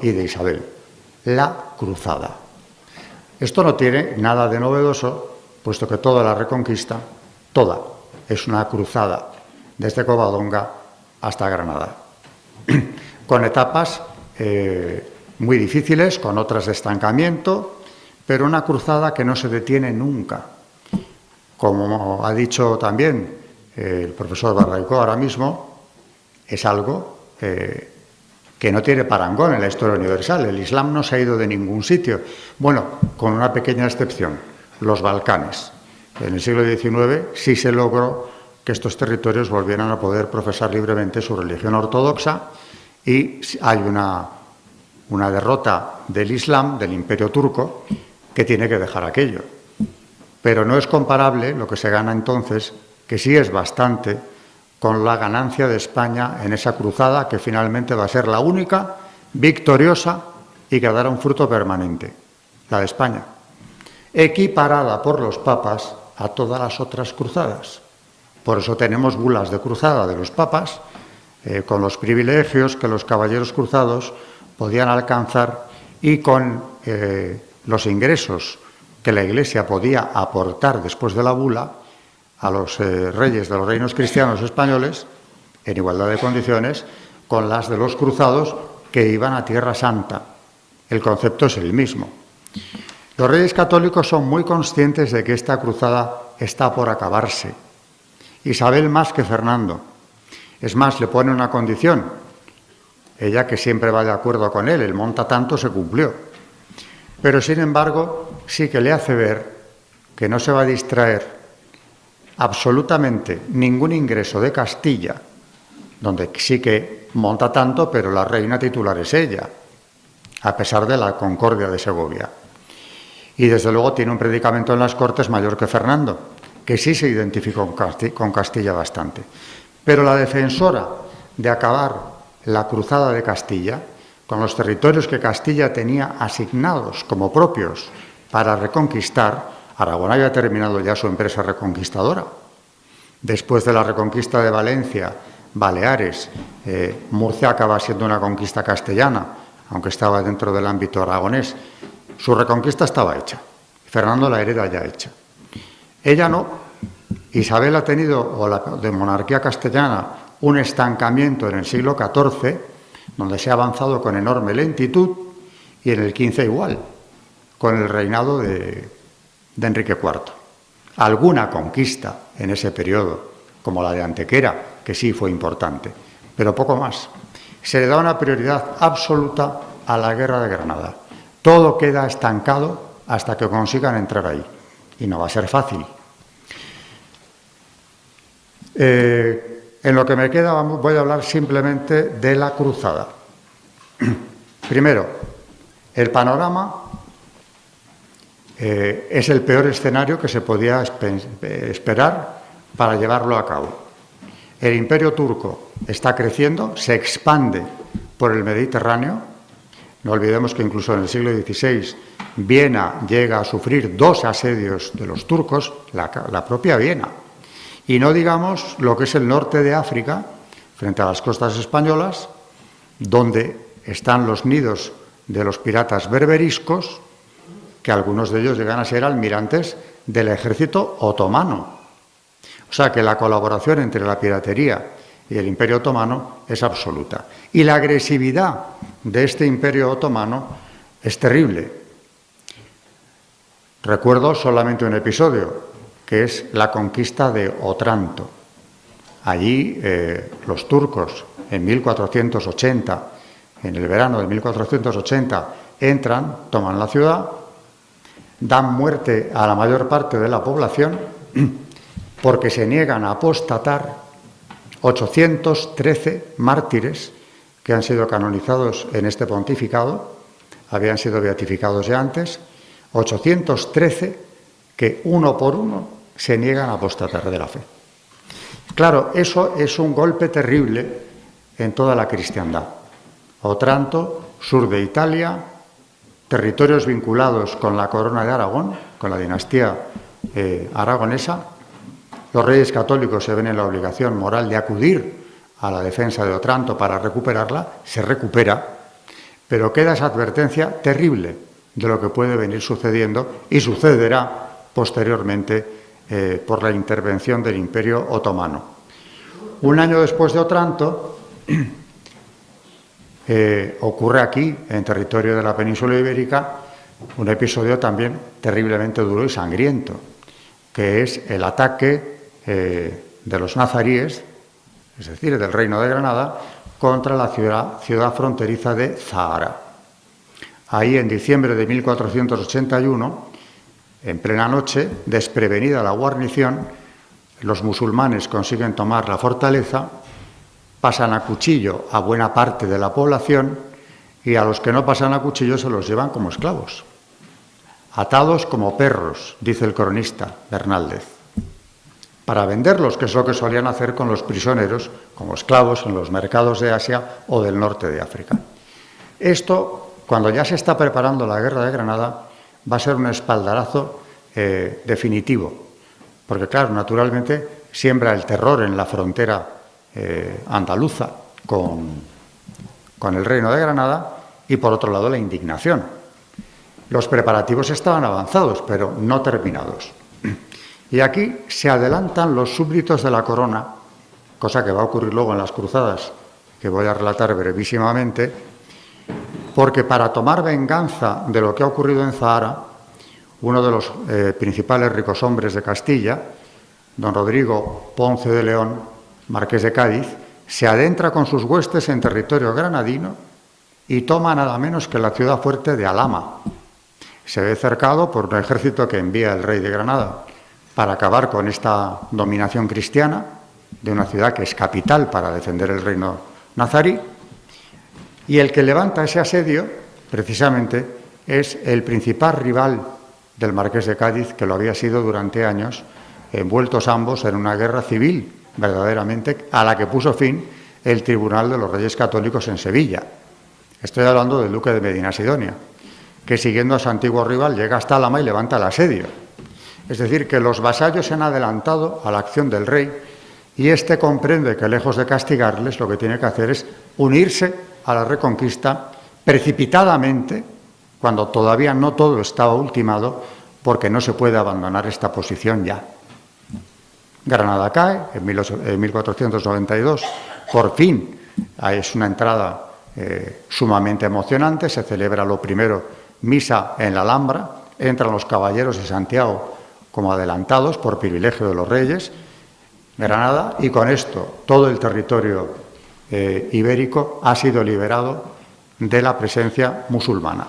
y de Isabel, la cruzada. Esto no tiene nada de novedoso, puesto que toda la Reconquista, toda, es una cruzada, desde Covadonga hasta Granada, con etapas muy difíciles, con otras de estancamiento, pero una cruzada que no se detiene nunca. Como ha dicho también el profesor Barraicó ahora mismo, es algo que no tiene parangón en la historia universal. El Islam no se ha ido de ningún sitio. Bueno, con una pequeña excepción, los Balcanes. En el siglo XIX sí se logró que estos territorios volvieran a poder profesar libremente su religión ortodoxa y hay una derrota del Islam, del Imperio turco, que tiene que dejar aquello. Pero no es comparable lo que se gana entonces, que sí es bastante, con la ganancia de España en esa cruzada que finalmente va a ser la única, victoriosa y que dará un fruto permanente, la de España, equiparada por los papas a todas las otras cruzadas. Por eso tenemos bulas de cruzada de los papas, con los privilegios que los caballeros cruzados podían alcanzar y con los ingresos que la Iglesia podía aportar después de la bula a los reyes de los reinos cristianos españoles, en igualdad de condiciones, con las de los cruzados que iban a Tierra Santa. El concepto es el mismo. Los reyes católicos son muy conscientes de que esta cruzada está por acabarse. Isabel más que Fernando. Es más, le pone una condición. Ella, que siempre va de acuerdo con él, el monta tanto se cumplió. Pero, sin embargo, sí que le hace ver que no se va a distraer absolutamente ningún ingreso de Castilla, donde sí que monta tanto, pero la reina titular es ella, a pesar de la concordia de Segovia. Y desde luego tiene un predicamento en las Cortes mayor que Fernando, que sí se identificó con Castilla bastante. Pero la defensora de acabar la cruzada de Castilla, con los territorios que Castilla tenía asignados como propios para reconquistar, Aragón había terminado ya su empresa reconquistadora. Después de la reconquista de Valencia, Baleares, Murcia acaba siendo una conquista castellana, aunque estaba dentro del ámbito aragonés. Su reconquista estaba hecha. Fernando la hereda ya hecha. Ella no. Isabel ha tenido, o la de monarquía castellana, un estancamiento en el siglo XIV, donde se ha avanzado con enorme lentitud, y en el XV igual, con el reinado de Enrique IV. Alguna conquista en ese periodo, como la de Antequera, que sí fue importante, pero poco más. Se le da una prioridad absoluta a la guerra de Granada. Todo queda estancado hasta que consigan entrar ahí. Y no va a ser fácil. En lo que me queda voy a hablar simplemente de la cruzada. Primero, el panorama es el peor escenario que se podía esperar para llevarlo a cabo. El Imperio turco está creciendo, se expande por el Mediterráneo. No olvidemos que incluso en el siglo XVI Viena llega a sufrir 2 asedios de los turcos, la propia Viena. Y no digamos lo que es el norte de África, frente a las costas españolas, donde están los nidos de los piratas berberiscos, que algunos de ellos llegan a ser almirantes del ejército otomano. O sea que la colaboración entre la piratería y el Imperio Otomano es absoluta. Y la agresividad de este Imperio Otomano es terrible. Recuerdo solamente un episodio, que es la conquista de Otranto. Allí los turcos, en 1480, en el verano de 1480, entran, toman la ciudad, dan muerte a la mayor parte de la población porque se niegan a apostatar. 813 mártires que han sido canonizados en este pontificado, habían sido beatificados ya antes, 813 que uno por uno se niegan a apostatar de la fe. Claro, eso es un golpe terrible en toda la cristiandad. Otranto, sur de Italia, territorios vinculados con la corona de Aragón, con la dinastía aragonesa. Los reyes católicos se ven en la obligación moral de acudir a la defensa de Otranto para recuperarla, se recupera, pero queda esa advertencia terrible de lo que puede venir sucediendo y sucederá posteriormente por la intervención del Imperio Otomano. Un año después de Otranto, ocurre aquí, en territorio de la península ibérica, un episodio también terriblemente duro y sangriento, que es el ataque de los nazaríes, es decir, del Reino de Granada, contra la ciudad fronteriza de Zahara. Ahí, en diciembre de 1481, en plena noche, desprevenida la guarnición, los musulmanes consiguen tomar la fortaleza, pasan a cuchillo a buena parte de la población y a los que no pasan a cuchillo se los llevan como esclavos, atados como perros, dice el cronista Bernaldez, para venderlos, que es lo que solían hacer con los prisioneros, como esclavos en los mercados de Asia o del norte de África. Esto, cuando ya se está preparando la guerra de Granada, va a ser un espaldarazo definitivo, porque claro, naturalmente siembra el terror en la frontera andaluza con el Reino de Granada y por otro lado la indignación. Los preparativos estaban avanzados, pero no terminados. Y aquí se adelantan los súbditos de la corona, cosa que va a ocurrir luego en las cruzadas, que voy a relatar brevísimamente, porque para tomar venganza de lo que ha ocurrido en Zahara, uno de los principales ricos hombres de Castilla, don Rodrigo Ponce de León, marqués de Cádiz, se adentra con sus huestes en territorio granadino y toma nada menos que la ciudad fuerte de Alhama. Se ve cercado por un ejército que envía el rey de Granada para acabar con esta dominación cristiana de una ciudad que es capital para defender el reino nazarí. Y el que levanta ese asedio, precisamente, es el principal rival del marqués de Cádiz, que lo había sido durante años, envueltos ambos en una guerra civil, verdaderamente, a la que puso fin el Tribunal de los Reyes Católicos en Sevilla. Estoy hablando del duque de Medina-Sidonia, que siguiendo a su antiguo rival llega hasta Alhama y levanta el asedio. Es decir, que los vasallos se han adelantado a la acción del rey y éste comprende que, lejos de castigarles, lo que tiene que hacer es unirse a la reconquista precipitadamente, cuando todavía no todo estaba ultimado, porque no se puede abandonar esta posición ya. Granada cae en 1492, por fin es una entrada sumamente emocionante, se celebra lo primero misa en la Alhambra, entran los caballeros de Santiago como adelantados por privilegio de los reyes, Granada, y con esto todo el territorio ibérico ha sido liberado de la presencia musulmana.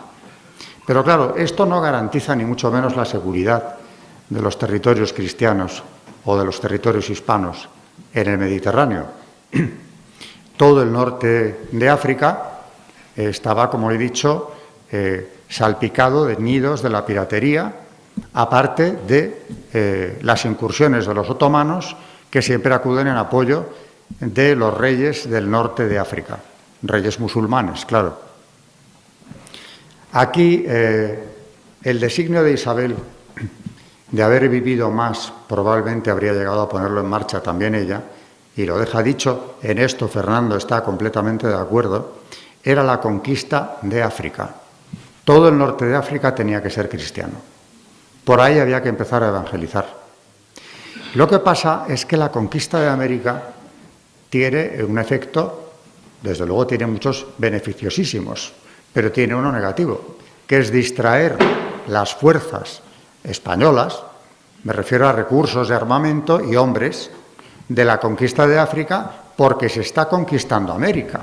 Pero claro, esto no garantiza ni mucho menos la seguridad de los territorios cristianos o de los territorios hispanos en el Mediterráneo. Todo el norte de África estaba, como he dicho, salpicado de nidos de la piratería, aparte de las incursiones de los otomanos, que siempre acuden en apoyo de los reyes del norte de África, reyes musulmanes, claro. Aquí el designio de Isabel de haber vivido más, probablemente habría llegado a ponerlo en marcha también ella, y lo deja dicho, en esto Fernando está completamente de acuerdo, era la conquista de África. Todo el norte de África tenía que ser cristiano. Por ahí había que empezar a evangelizar. Lo que pasa es que la conquista de América tiene un efecto, desde luego tiene muchos beneficiosísimos, pero tiene uno negativo, que es distraer las fuerzas españolas, me refiero a recursos de armamento y hombres, de la conquista de África, porque se está conquistando América,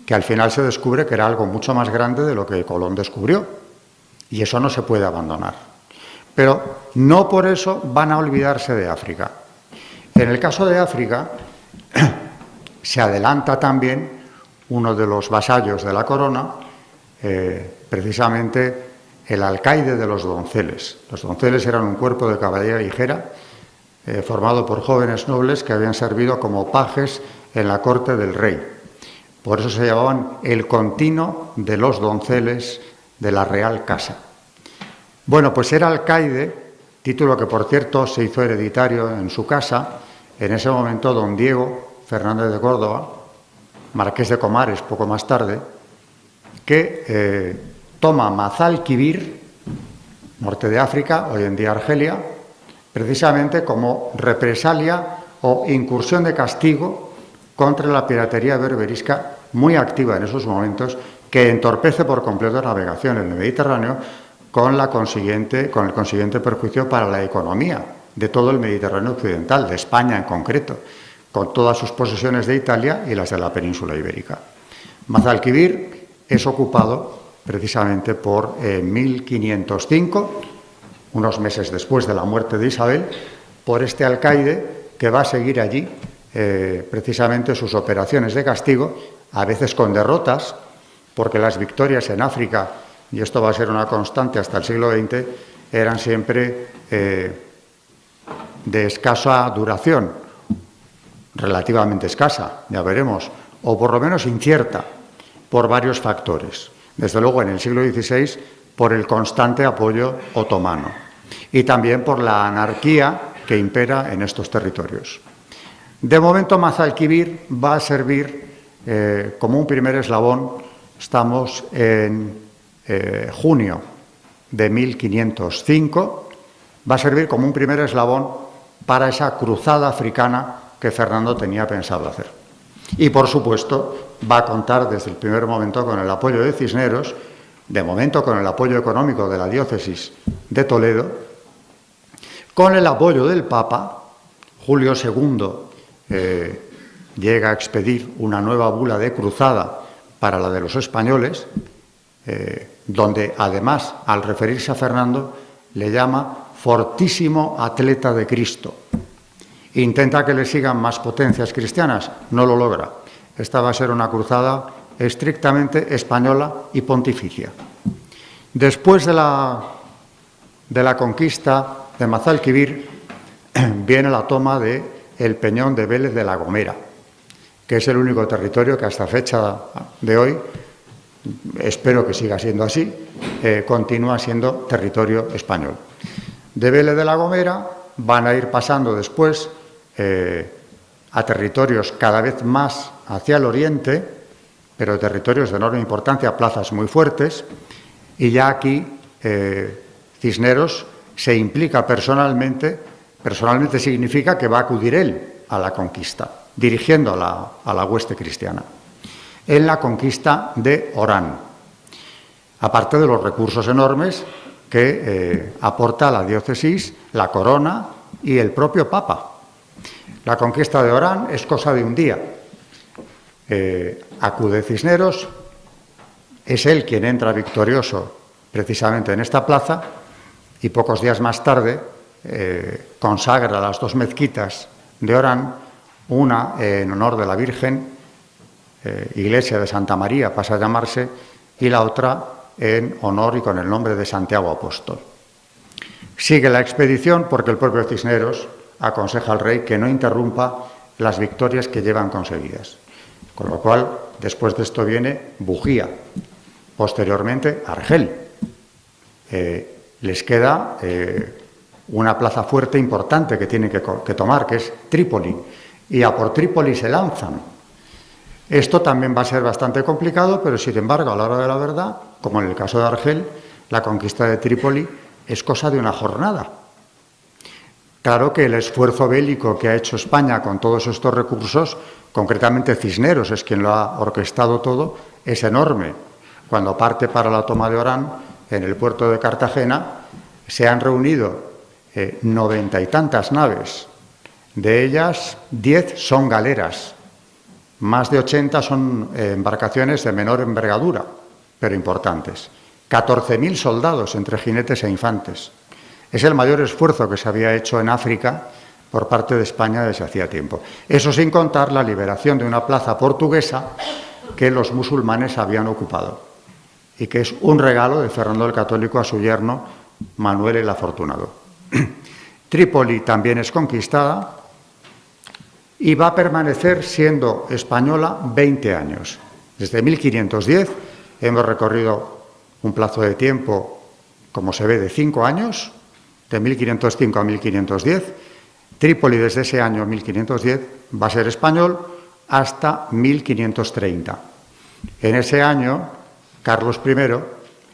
que al final se descubre que era algo mucho más grande de lo que Colón descubrió, y eso no se puede abandonar. Pero no por eso van a olvidarse de África. En el caso de África, se adelanta también uno de los vasallos de la corona, precisamente el alcaide de los donceles. Los donceles eran un cuerpo de caballería ligera formado por jóvenes nobles que habían servido como pajes en la corte del rey. Por eso se llamaban el continuo de los donceles de la Real Casa. Bueno, pues era alcaide, título que por cierto se hizo hereditario en su casa, en ese momento don Diego Fernández de Córdoba, marqués de Comares poco más tarde, que toma Mazalquivir, norte de África, hoy en día Argelia, precisamente como represalia o incursión de castigo contra la piratería berberisca, muy activa en esos momentos, que entorpece por completo la navegación en el Mediterráneo, con el consiguiente perjuicio para la economía de todo el Mediterráneo occidental, de España en concreto, con todas sus posesiones de Italia y las de la península ibérica. Mazalquivir es ocupado precisamente por 1505, unos meses después de la muerte de Isabel, por este alcaide que va a seguir allí precisamente sus operaciones de castigo, a veces con derrotas, porque las victorias en África, y esto va a ser una constante hasta el siglo XX, eran siempre de escasa duración, relativamente escasa, ya veremos, o por lo menos incierta, por varios factores. Desde luego, en el siglo XVI, por el constante apoyo otomano y también por la anarquía que impera en estos territorios. De momento, Mazalquivir va a servir como un primer eslabón. Estamos en junio de 1505, va a servir como un primer eslabón para esa cruzada africana que Fernando tenía pensado hacer. Y, por supuesto, va a contar desde el primer momento con el apoyo de Cisneros, de momento con el apoyo económico de la diócesis de Toledo, con el apoyo del Papa. Julio II llega a expedir una nueva bula de cruzada para la de los españoles, donde además, al referirse a Fernando, le llama fortísimo atleta de Cristo. Intenta que le sigan más potencias cristianas, no lo logra. Esta va a ser una cruzada estrictamente española y pontificia. Después de la conquista de Mazalquivir, viene la toma del Peñón de Vélez de la Gomera, que es el único territorio que hasta fecha de hoy, espero que siga siendo así, continúa siendo territorio español. De Vélez de la Gomera van a ir pasando después a territorios cada vez más hacia el oriente, pero territorios de enorme importancia, plazas muy fuertes, y ya aquí Cisneros se implica personalmente significa que va a acudir él a la conquista, dirigiendo a la hueste cristiana, en la conquista de Orán, aparte de los recursos enormes que aporta la diócesis, la corona y el propio Papa. La conquista de Orán es cosa de un día. Acude Cisneros, es él quien entra victorioso precisamente en esta plaza, y pocos días más tarde consagra las dos mezquitas de Orán, una en honor de la Virgen, Iglesia de Santa María pasa a llamarse, y la otra en honor y con el nombre de Santiago Apóstol. Sigue la expedición porque el propio Cisneros aconseja al rey que no interrumpa las victorias que llevan conseguidas. Con lo cual, después de esto viene Bujía, posteriormente Argel. Les queda una plaza fuerte importante que tienen que tomar, que es Trípoli, y a por Trípoli se lanzan. Esto también va a ser bastante complicado, pero sin embargo, a la hora de la verdad, como en el caso de Argel, la conquista de Trípoli es cosa de una jornada. Claro que el esfuerzo bélico que ha hecho España con todos estos recursos, concretamente Cisneros es quien lo ha orquestado todo, es enorme. Cuando parte para la toma de Orán, en el puerto de Cartagena, se han reunido 90 y tantas naves. De ellas, 10 son galeras. Más de 80 son embarcaciones de menor envergadura, pero importantes. 14.000 soldados entre jinetes e infantes. Es el mayor esfuerzo que se había hecho en África por parte de España desde hacía tiempo. Eso sin contar la liberación de una plaza portuguesa que los musulmanes habían ocupado y que es un regalo de Fernando el Católico a su yerno Manuel el Afortunado. Trípoli también es conquistada y va a permanecer siendo española 20 años. Desde 1510 hemos recorrido un plazo de tiempo, como se ve, de 5 años, de 1505 a 1510. Trípoli desde ese año 1510 va a ser español hasta 1530. En ese año Carlos I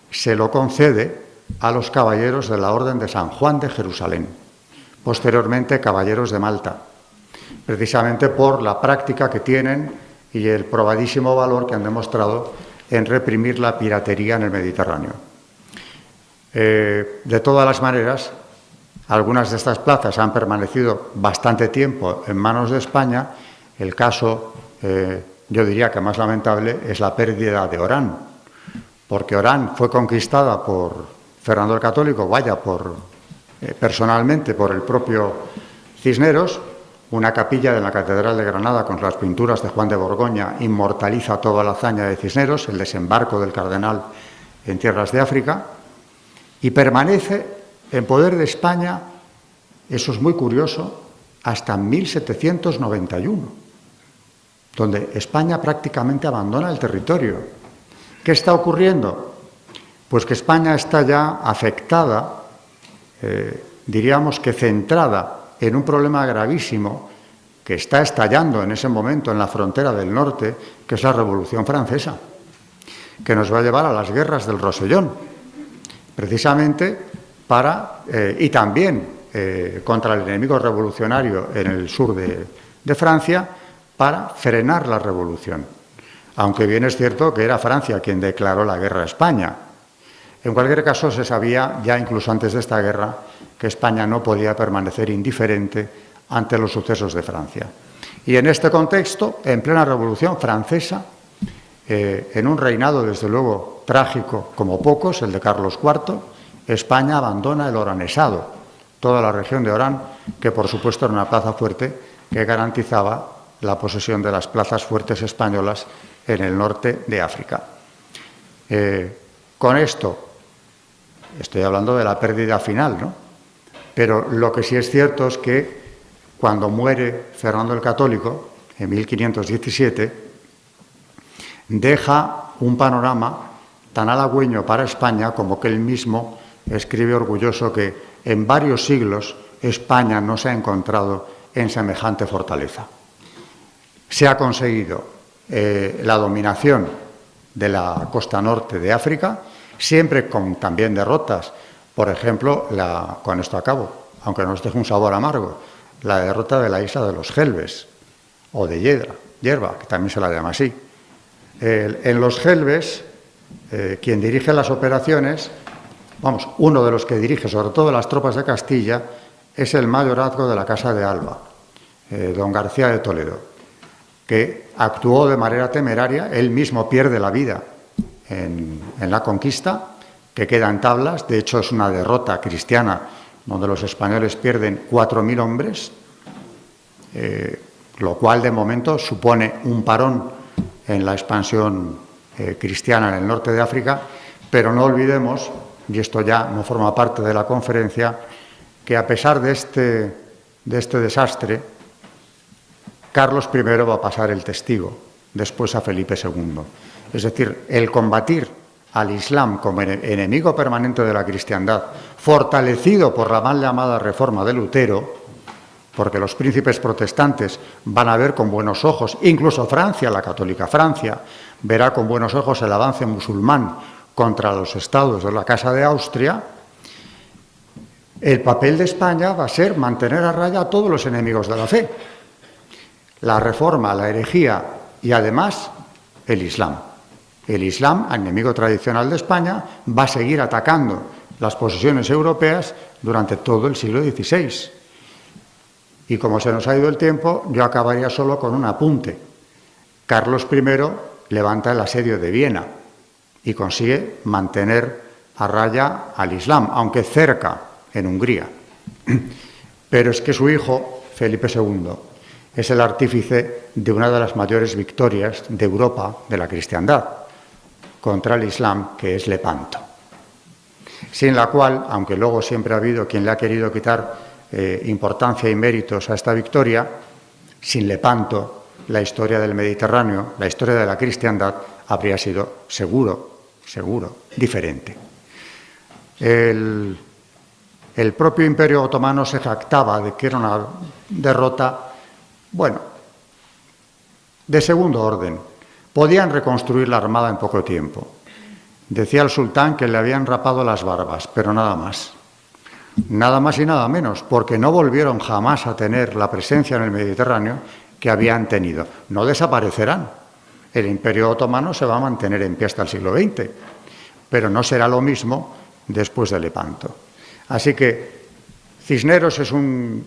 se lo concede a los caballeros de la Orden de San Juan de Jerusalén, posteriormente caballeros de Malta, precisamente por la práctica que tienen y el probadísimo valor que han demostrado en reprimir la piratería en el Mediterráneo. De todas las maneras, algunas de estas plazas han permanecido bastante tiempo en manos de España. El caso, yo diría que más lamentable, es la pérdida de Orán, porque Orán fue conquistada por Fernando el Católico, personalmente por el propio Cisneros. Una capilla de la Catedral de Granada con las pinturas de Juan de Borgoña inmortaliza toda la hazaña de Cisneros, el desembarco del cardenal en tierras de África, y permanece en poder de España, eso es muy curioso, hasta 1791, donde España prácticamente abandona el territorio. ¿Qué está ocurriendo? Pues que España está ya afectada, diríamos que centrada en un problema gravísimo que está estallando en ese momento en la frontera del norte, que es la Revolución Francesa, que nos va a llevar a las guerras del Rosellón, precisamente y también contra el enemigo revolucionario en el sur de Francia, para frenar la revolución. Aunque bien es cierto que era Francia quien declaró la guerra a España. En cualquier caso, se sabía ya incluso antes de esta guerra que España no podía permanecer indiferente ante los sucesos de Francia. Y en este contexto, en plena Revolución Francesa, en un reinado desde luego trágico como pocos, el de Carlos IV, España abandona el oranesado, toda la región de Orán, que por supuesto era una plaza fuerte que garantizaba la posesión de las plazas fuertes españolas en el norte de África. Con esto, estoy hablando de la pérdida final, ¿no? Pero lo que sí es cierto es que cuando muere Fernando el Católico, en 1517, deja un panorama tan halagüeño para España como que él mismo escribe orgulloso que en varios siglos España no se ha encontrado en semejante fortaleza. Se ha conseguido la dominación de la costa norte de África, siempre con también derrotas. Por ejemplo, con esto acabo, aunque nos deje un sabor amargo, la derrota de la isla de los Gelbes, o de Yerba, que también se la llama así. En los Gelbes, quien dirige las operaciones, uno de los que dirige, sobre todo las tropas de Castilla, es el mayorazgo de la Casa de Alba, don García de Toledo, que actuó de manera temeraria. Él mismo pierde la vida en la conquista, que queda en tablas. De hecho, es una derrota cristiana donde los españoles pierden 4.000 hombres, lo cual de momento supone un parón en la expansión cristiana en el norte de África. Pero no olvidemos, y esto ya no forma parte de la conferencia, que a pesar de este desastre, Carlos I va a pasar el testigo después a Felipe II. Es decir, el combatir al Islam como enemigo permanente de la cristiandad, fortalecido por la mal llamada reforma de Lutero, porque los príncipes protestantes van a ver con buenos ojos, incluso Francia, la católica Francia, verá con buenos ojos el avance musulmán contra los estados de la Casa de Austria. El papel de España va a ser mantener a raya a todos los enemigos de la fe: la reforma, la herejía y además el Islam. El Islam, enemigo tradicional de España, va a seguir atacando las posesiones europeas durante todo el siglo XVI. Y como se nos ha ido el tiempo, yo acabaría solo con un apunte. Carlos I levanta el asedio de Viena y consigue mantener a raya al Islam, aunque cerca, en Hungría. Pero es que su hijo, Felipe II, es el artífice de una de las mayores victorias de Europa de la cristiandad contra el Islam, que es Lepanto, sin la cual, aunque luego siempre ha habido quien le ha querido quitar importancia y méritos a esta victoria, sin Lepanto la historia del Mediterráneo, la historia de la cristiandad, habría sido seguro, diferente. El propio Imperio Otomano se jactaba de que era una derrota, de segundo orden. Podían reconstruir la armada en poco tiempo, Decía el sultán que le habían rapado las barbas, pero nada más. Nada más y nada menos, porque no volvieron jamás a tener la presencia en el Mediterráneo que habían tenido. No desaparecerán. El Imperio Otomano se va a mantener en pie hasta el siglo XX, pero no será lo mismo después de Lepanto. Así que Cisneros es un